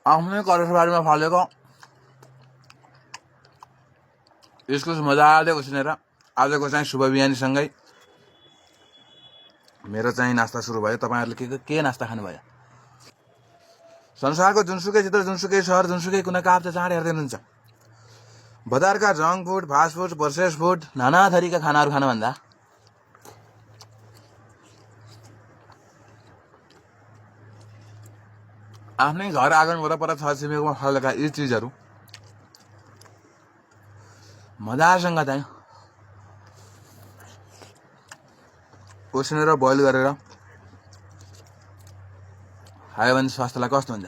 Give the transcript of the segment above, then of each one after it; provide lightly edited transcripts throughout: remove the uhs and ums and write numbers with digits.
आफ्नै करेसबारीमा फलेको इस्कुस मजाले उसिनेर आजको चाहिँ शुभ बिहानीसँगै मेरो चाहिँ नास्ता सुरु भयो। तपाईँहरूले के नास्ता खानुभयो? संसारको जुनसुकै चित्र, जुनसुकै सहर, जुनसुकै कुना काप्चा चाँड हेर्दै हुनुहुन्छ। बजारका junk food, fast food, process food, नाना थरीका खानाहरू खानुभन्दा आफ्नै घर आँगन वरपर छरछिमेकमा फलेका यी चिजहरू मजासँग चाहिँ उसिनेर बोइल गरेर खायो भने स्वास्थ्यलाई कस्तो हुन्छ?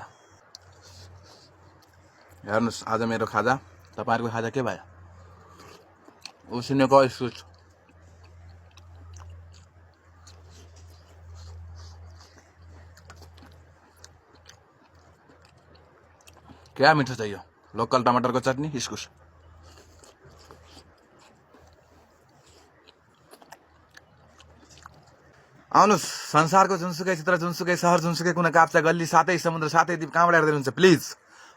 हेर्नुहोस्, आज मेरो खाजा, तपाईँहरूको खाजा के भयो? उसिनेको इस्कुस, क्या मिठो चाहियो? लोकल टमाटरको चटनी, इस्कुस। आउनुहोस्, संसारको जुनसुकै चित्र, जुनसुकै सहर, जुनसुकै कुना काप्चा गल्ली, साथै समुद्र, साथै द्वीप कहाँबाट हेर्दै हुनुहुन्छ, प्लिज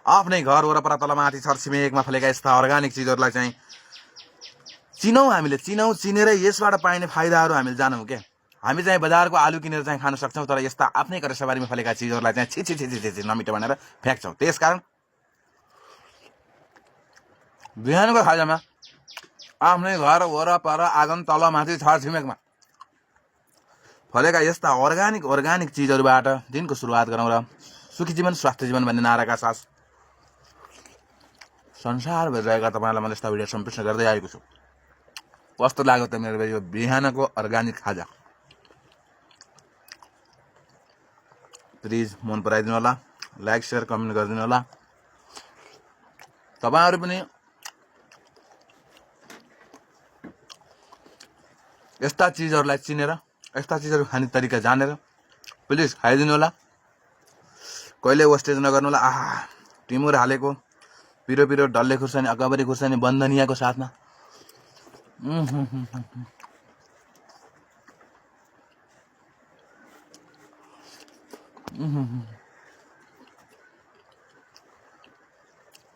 आफ्नै घर वरपर तलमाथि छरछिमेकमा फलेका यस्ता अर्ग्यानिक चिजहरूलाई चाहिँ चिनौँ। हामीले चिनेर यसबाट पाइने फाइदाहरू हामीले जानौँ के। हामी चाहिँ बजारको आलु किनेर चाहिँ खान सक्छौँ, तर यस्ता आफ्नै करेसबारीमा फलेका चिजहरूलाई चाहिँ छि नमिठो भनेर फ्याँक्छौँ। त्यसकारण बिहानको खाजामा आफ्नै घर वरपर आँगन तलमाथि छरछिमेकमा फलेका यस्ता अर्ग्यानिक चिजहरूबाट दिनको सुरुवात गरौँ र सुखी जीवन स्वास्थ्य जीवन भन्ने नाराका साथ संसारभरि रहेका तपाईँहरूलाई मैले यस्ता भिडियो सम्प्रेषण गर्दै आएको छु। कस्तो लाग्यो त मेरो यो बिहानको अर्ग्यानिक खाजा? प्लिज मन पराइदिनु होला, लाइक सेयर कमेन्ट गरिदिनु होला। तपाईँहरू पनि यस्ता चिजहरूलाई चिनेर, यस्ता चिजहरू खाने तरिका जानेर प्लिज खाइदिनु होला। कहिले वेस्टेज नगर्नु होला। टिमुर हालेको पिरो पिरो डल्ले खुर्सानी, अकबरी खुर्सानी, बन्दनियाको साथमा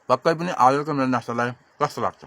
पक्कै पनि आजको मेरो नास्तालाई कस्तो लाग्छ?